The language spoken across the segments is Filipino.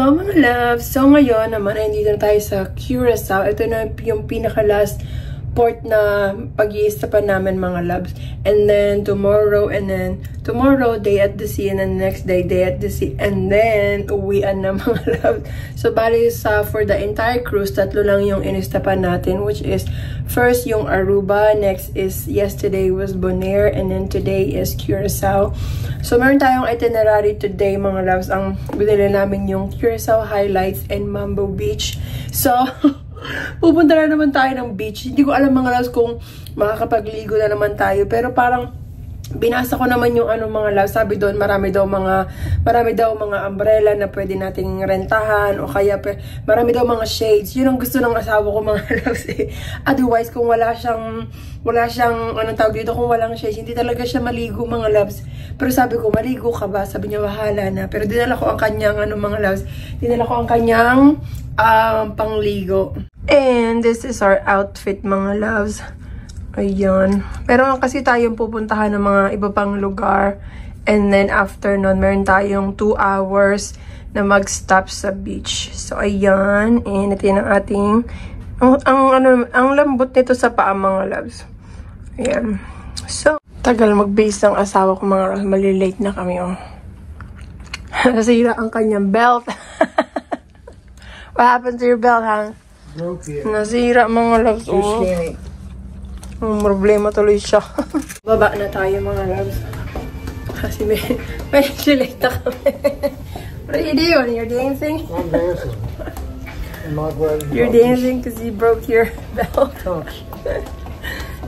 Hello mga loves! So ngayon naman ay nandito na tayo sa Curaçao. Ito na yung pinaka-last port na pag-iistapan namin mga loves. And then tomorrow, day at the sea, and then next day at the sea, and then uwian na mga loves. So bali for the entire cruise, 3 lang yung inistapan natin, which is first yung Aruba, next is yesterday was Bonaire, and then today is Curaçao. So meron tayong itinerary today mga loves. Ang binili namin yung Curaçao Highlights and Mambo Beach. So pupunta na naman tayo ng beach. Hindi ko alam mga loves kung makakapagligo na naman tayo. Pero parang binasa ko naman yung mga loves. Sabi doon marami daw mga umbrella na pwede nating rentahan. O kaya marami daw mga shades. Yun ang gusto ng asawa ko mga loves eh. Otherwise kung wala siyang anong tawag dito, kung walang shades, hindi talaga siya maligo mga loves. Pero sabi ko, maligo ka ba? Sabi niya, wahala na. Pero dinala ko ang kanyang mga loves. Dinala ko ang kanyang pangligo. And this is our outfit mga loves. Ayan. Pero kasi tayong pupuntahan ng mga iba pang lugar. And then after nun, meron tayong 2 hours na mag-stop sa beach. So ayan. And ito yung ating ang lambot nito sa paa mga loves. Ayan. So tagal mag-base ng asawa ko mga loves. Malilate na kami oh. Nasira ang kanyang belt. What happened to your belt, ha? Broke it. Nasira mga loves. Oh. Problema tuloy siya. Baba na tayo mga loves. Kasi may late na kami. What are you doing? You're dancing? I'm dancing. You're dancing because you broke your belt.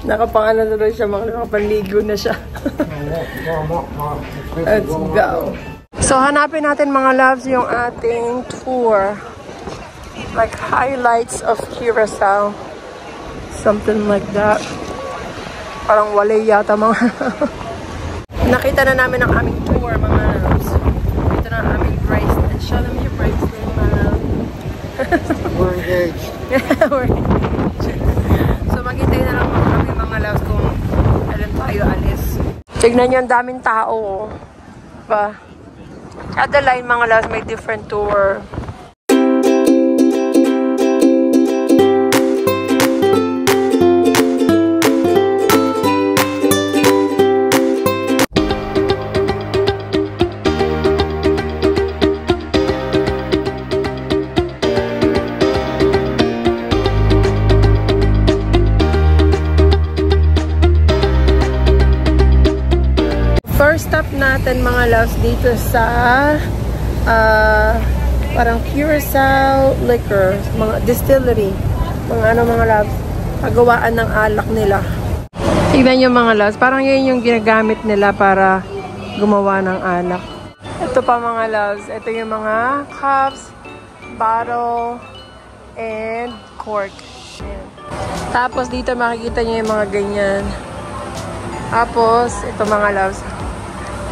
Nakapangano tuloy siya mga loves. Nakapanligo na siya. Let's go. So hanapin natin mga loves yung ating tour. Like highlights of Curaçao. Something like that. Parang wala yata mga nakita na namin ang aming tour mga loves. Ito na ang aming bracelet. Show them your bracelet mga loves. We're engaged. We're engaged. So maghintay na lang kami mga loves kung alam tayo alis. Tignan nyo ang daming tao. Ba? Kada line mga loves may different tour. First stop natin mga loves dito sa parang Curaçao liquor, mga distillery, mga loves, pagawaan ng alak nila. Tignan nyo mga loves, parang yun yung ginagamit nila para gumawa ng alak. Ito pa mga loves, ito yung mga cups, bottle, and cork. Ayan. Tapos dito makikita nyo yung mga ganyan. Tapos ito mga loves,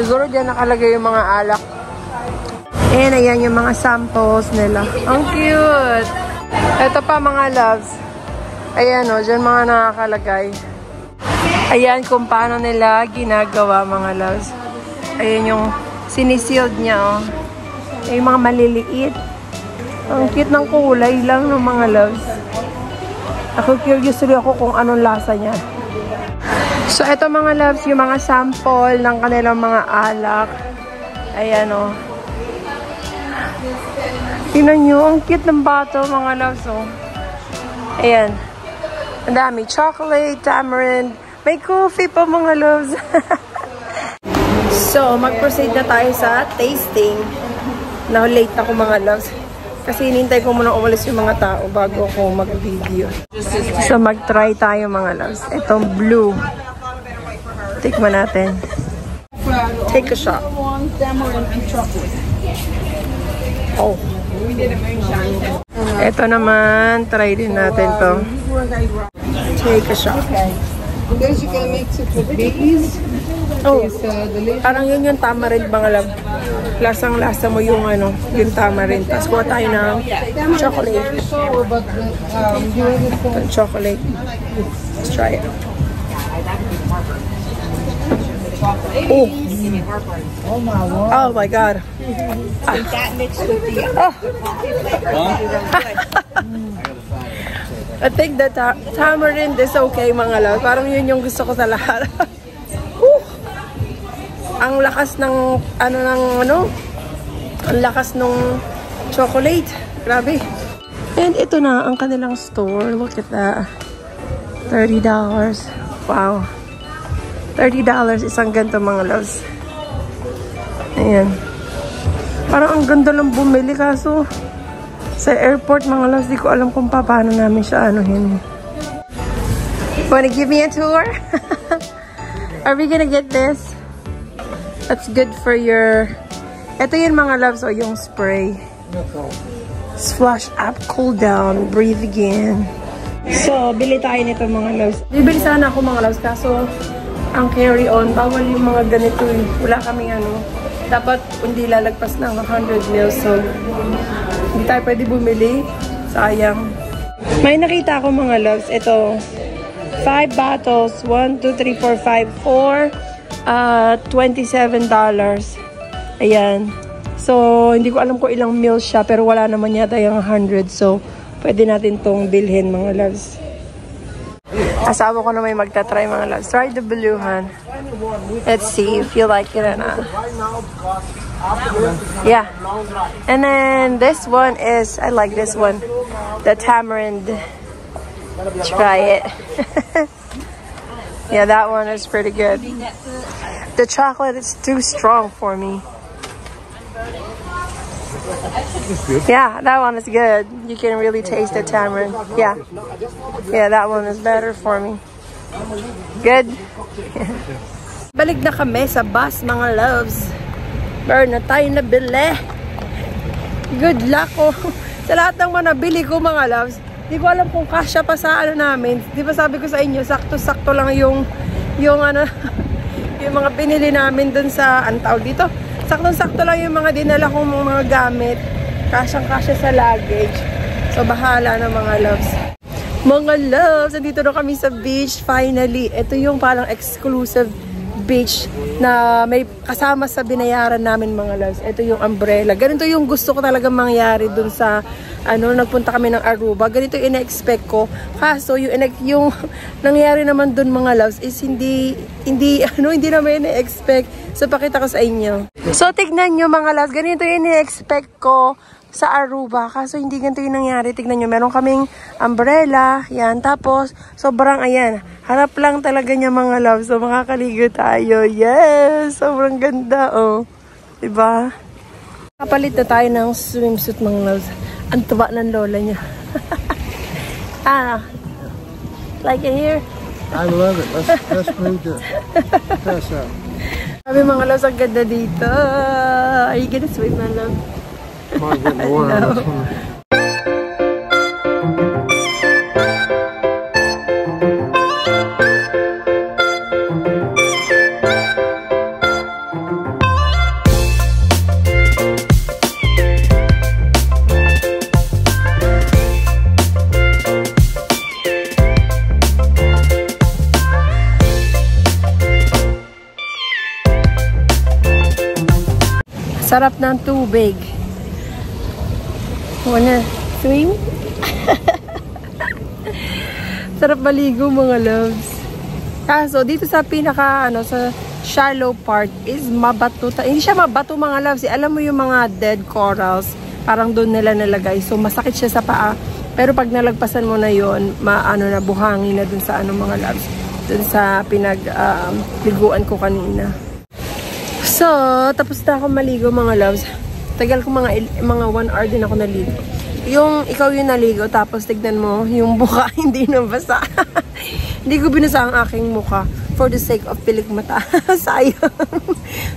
siguro dyan nakalagay yung mga alak. And ayan yung mga samples nila. Ang cute! Ito pa mga loves. Ayan o, dyan mga nakakalagay. Ayan kung paano nila ginagawa mga loves. Ayan yung sinisealed niya o. Ayan yung mga maliliit. Ang cute ng kulay lang ng mga loves. Ako curious rin ako kung anong lasa niya. So, ito mga loves, yung mga sample ng kanilang mga alak. Ayan o. Tingnan nyo, ang cute ng bottle mga loves o. Ayan. Ang dami. Chocolate, tamarind. May coffee pa mga loves. So, mag-proceed na tayo sa tasting. Now, late ako mga loves. Kasi hinintay ko muna umalis yung mga tao bago ako mag-video. So, mag-try tayo mga loves. Itong blue. Tikman natin. Take a shot. Oh. Ito naman, try din natin to. Take a shot. Then you can mix it with these. Oh, parang yun yung tamarind mga love. Lasang-lasa mo yung yung tamarind. Tapos kuha tayo ng chocolate. Chocolate. Let's try it. Oh. Oh my word. Oh my God. That mixed with the I think that tamarind is okay, mga love. Parang yun yung gusto ko sa lahat. Ang lakas ng ang lakas ng chocolate. Grabe. And ito na ang kanilang store. Look at that. $30. Wow. $30 isang ganito, mga loves. Ayan. Parang ang ganda lang bumili, kaso sa airport, mga loves, di ko alam kung paano namin siya anuhin. Wanna give me a tour? Are we gonna get this? That's good for your... Ito yun, mga loves, o yung spray. Splash up, cool down, breathe again. So, bili tayo nito, mga loves. Bibili sana ako, mga loves, kaso ang carry-on, bawal yung mga ganito. Wala kaming dapat hindi lalagpas ng 100 ml. So, hindi tayo pwede bumili. Sayang. May nakita ako, mga loves. Ito, 5 bottles. 1, 2, 3, 4, 5, 4. $27. Ayan. So, hindi ko alam kung ilang meals siya, pero wala naman yata yung 100. So, pwede natin tong bilhin, mga loves. Asawa ko na may magta-try, mga loves. Try the blue, han. Let's see if you like it or not. Yeah. And then this one is, I like this one. The tamarind. Try it. Yeah, that one is pretty good. The chocolate is too strong for me. Yeah, that one is good. You can really taste the tamarind. Yeah. Yeah, that one is better for me. Good. Balik na kami sa bus, mga loves. Meron na tayo nabili. Good luck ko. Sa lahat ng mga nabili ko, mga loves, di ko alam kung kasya pa sa namin. Di ba sabi ko sa inyo, sakto-sakto lang yung yung mga binili namin dun sa, tawag dito? Sakto-sakto lang yung mga dinala kong mga gamit. Kasyang-kasya sa luggage. So, bahala na, mga loves. Mga loves, nandito na kami sa beach. Finally, ito yung parang exclusive beach na may kasama sa binayaran namin, mga loves. Ito yung umbrella. Ganito yung gusto ko talaga mangyari dun sa, nagpunta kami ng Aruba. Ganito yung ina-expect ko. Kaso, yung nangyari naman dun, mga loves, is hindi naman ina-expect. So, pakita ko sa inyo. So, tignan nyo, mga loves. Ganito yung ina-expect ko sa Aruba. Kaso, hindi ganito yung nangyari. Tignan nyo, meron kaming umbrella. Yan. Tapos, sobrang, ayan, harap lang talaga niya, mga loves. So, makakaligo tayo. Yes! Sobrang ganda, oh. Diba? Kapalit na tayo ng swimsuit, mga loves. Ang tuba ng lola niya. Like it here? I love it. Let's move to pass out. Sabi, mga loves, ang ganda dito. Are you gonna swim, my love? Might get in the water. That's fine. Sarap ng tubig. Wanna swim? Sarap maligo, mga loves. Kaso, dito sa pinaka, sa shallow part is mabato. Hindi siya mabato, mga loves. Alam mo yung mga dead corals, parang doon nila nalagay. So, masakit siya sa paa. Pero pag nalagpasan mo na yun, na buhangin na dun sa mga loves. Dun sa liguan ko kanina. So, tapos na ako maligo, mga loves. Tagal ko mga 1 hour din ako naligo. Yung ikaw yung naligo, tapos tignan mo, yung mukha hindi nabasa. Hindi ko binasa ang aking mukha for the sake of pilik mata. Sayang.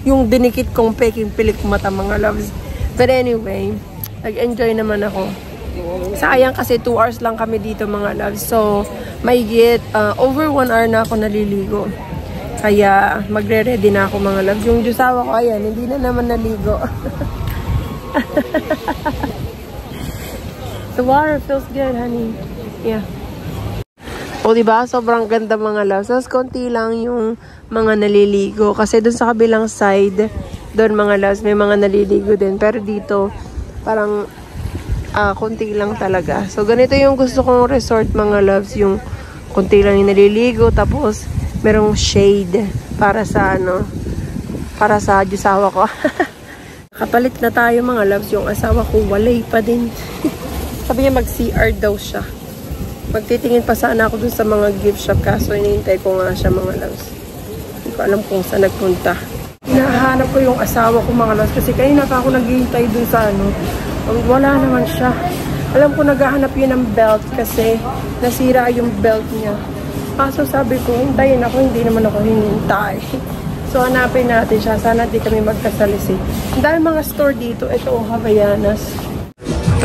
Yung dinikit kong peking pilik mata, mga loves. But anyway, nag-enjoy naman ako. Sayang kasi 2 hours lang kami dito, mga loves. So, mahigit over 1 hour na ako naliligo. Kaya, magre-ready na ako, mga loves. Yung jusawa ko, ayan, hindi na naman naligo. The water feels good, honey. Yeah. O, diba? Sobrang ganda, mga loves. Mas konti lang yung mga naliligo. Kasi dun sa kabilang side, doon mga loves, may mga naliligo din. Pero dito, parang konti lang talaga. So, ganito yung gusto kong resort mga loves. Yung konti lang yung naliligo. Tapos, merong shade para sa para sa asawa ko. Kapalit na tayo mga loves. Yung asawa ko, walay pa din. Sabi niya mag-CR daw siya. Magtitingin pa sana ako dun sa mga gift shop. Kaso hinihintay ko nga siya mga loves. Hindi ko alam kung saan nagpunta. Hinahanap ko yung asawa ko mga loves. Kasi kanina pa ako naghihintay dun sa wala naman siya. Alam ko naghahanap yun ng belt kasi nasira yung belt niya. Kaso sabi ko, hintayin ako. Hindi naman ako hinintay. So hanapin natin siya. Sana di kami magkasalisi. Dahil mga store dito. Ito Havaianas.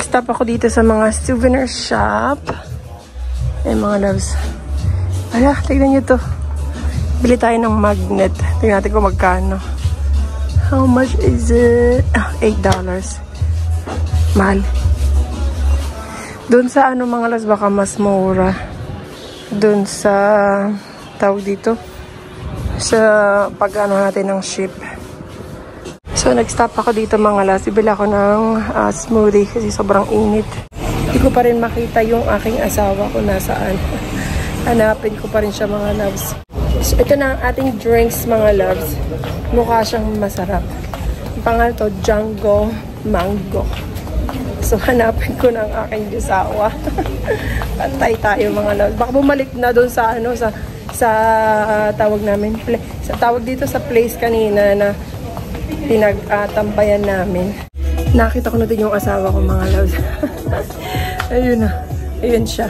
Stop ako dito sa mga souvenir shop. Mga loves. Ala, tignan nyo to. Bili tayo ng magnet. Tignan natin kung magkano. How much is it? $8. Mahal. Doon sa mga loves, baka mas mura. Doon sa tawag dito. Sa pag-ano natin ng ship. So, nag-stop ako dito mga loves. Bibili ako ng smoothie kasi sobrang init. Hindi ko pa rin makita yung aking asawa ko nasaan. Hanapin ko pa rin siya mga loves. So, ito na ang ating drinks mga loves. Mukha siyang masarap. Ang pangalan to, Django Mango. So, hanapin ko ng aking asawa. Pantay tayo mga loves. Baka bumalik na doon sa sa tawag namin. Tawag dito sa place kanina na pinagtambayan namin. Nakita ko na din yung asawa ko mga loves. Ayun na. Ayun siya.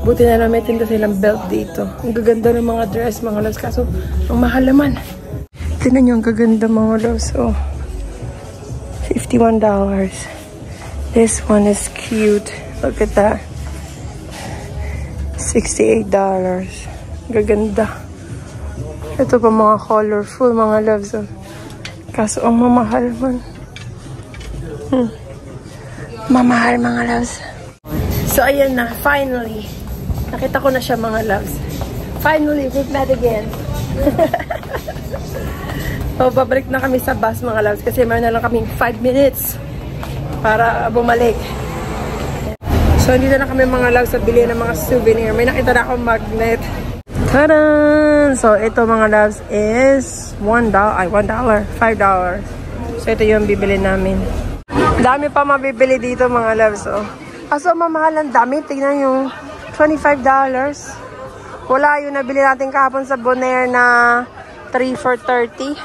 Buti na namin tinda silang belt dito. Ang gaganda ng mga dress mga loves. Kaso, ang mahal naman. Tignan nyo ang gaganda mga loves. Oh. $51. This one is cute. Look at that. $68. Gaganda. Ito pa mga colorful mga loves. Oh. Kaso, ang mamahal man. Mamahal mga loves. So, ayan na. Finally. Nakita ko na siya mga loves. Finally, we've met again. So, babalik na kami sa bus mga loves. Kasi mayroon na lang kaming 5 minutes para bumalik. So, dito na kami mga loves sa bili ng mga souvenir. May nakita na akong magnet. Tadan! So, ito mga loves is $1. $5. So, ito yung bibili namin. Dami pa mabibili dito mga loves. Oh. Kaso mamahal ang dami. Tignan yung $25. Wala yung nabili natin kahapon sa Bonaire na 3 for $30.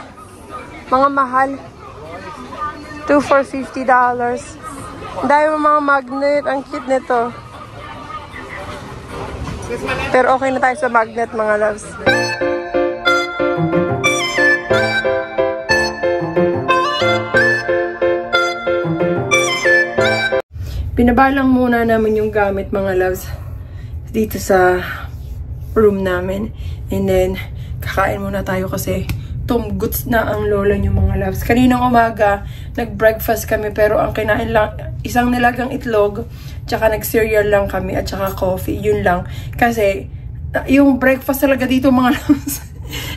Mga mahal. 2 for $50. Dahil mga magnet. Ang cute nito. Pero okay na tayo sa magnet mga loves. Pinabalang muna namin yung gamit mga loves dito sa room namin. And then, kakain muna tayo kasi tumguts na ang lola nyo mga loves. Kaninang umaga, nag-breakfast kami pero ang kinain lang, isang nilagang itlog, tsaka nag-cereal lang kami at tsaka coffee. Yun lang. Kasi, yung breakfast talaga dito mga loves,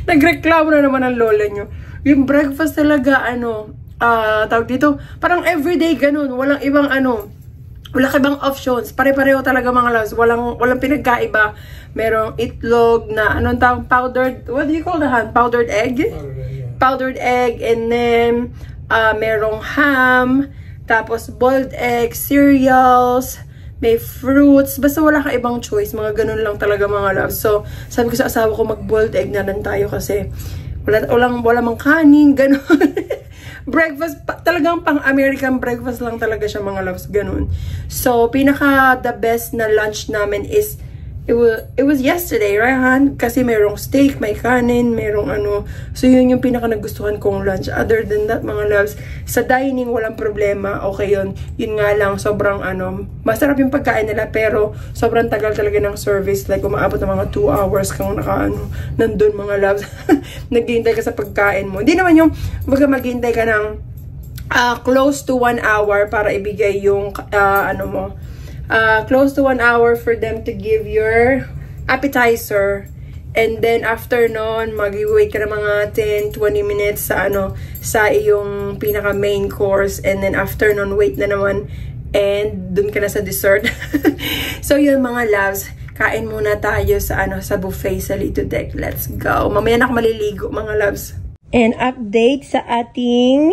nagreklamo na naman ang lola nyo. Yung breakfast talaga, tawag dito, parang everyday ganun. Walang ibang wala ibang options. Pare-pareho talaga mga loves. Walang pinagkaiba. Merong itlog na, anong tawag, powdered, what do you call that? Powdered egg? Powdered egg. And then, merong ham. Tapos, boiled egg, cereals, may fruits. Basta wala kang ibang choice. Mga ganun lang talaga mga loves. So, sabi ko sa asawa ko, mag-boiled egg na lang tayo kasi wala mang kanin, ganun. Breakfast, talagang pang-American breakfast lang talaga siya mga loves, ganun. So, the best na lunch namin is, it was yesterday, right, Han? Kasi merong steak, may kanin, merong So, yun yung nagustuhan kong lunch. Other than that, mga loves, sa dining, walang problema. Okay yun. Yun nga lang, sobrang masarap yung pagkain nila, pero sobrang tagal talaga ng service. Like, umaabot ng mga 2 hours kang nandun, mga loves. Naghihintay ka sa pagkain mo. Hindi naman yung, baga maghihintay ka ng close to 1 hour para ibigay yung, close to 1 hour for them to give your appetizer. And then, after nun, mag-wait ka na mga 10-20 minutes sa, sa iyong pinaka-main course. And then, after nun, wait na naman. And, dun ka na sa dessert. So, yun mga loves. Kain muna tayo sa, sa buffet sa Lido Deck. Let's go. Mamaya na ako maliligo, mga loves. And update sa ating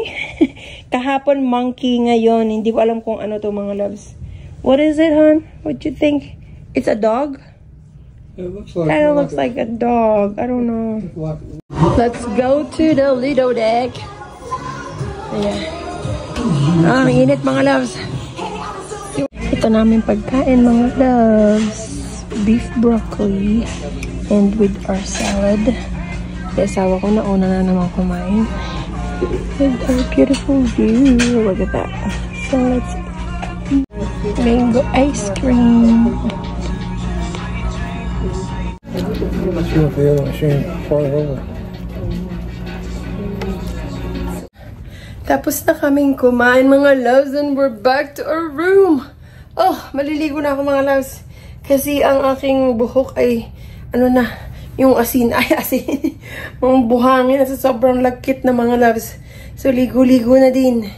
kahapon monkey ngayon. Hindi ko alam kung ano to, mga loves. What is it, hon? What you think? It's a dog? It looks like Kind of looks like a dog. I don't know. Let's go to the Lido Deck. Ayan. Ang init, mga loves. Ito namin pagkain, mga loves. Beef broccoli. And with our salad. Asawa ko, nauna na naman kumain. And our beautiful view. Look at that. So let's eat. Mango ice cream. See if the other machine far over. Tapos na kaming kumain, mga loves, and we're back to our room. Oh, maliligo na ako, mga loves. Kasi ang aking buhok ay, yung asin, mga buhangin sa sobrang lagkit na, mga loves. So, ligo-ligo na din.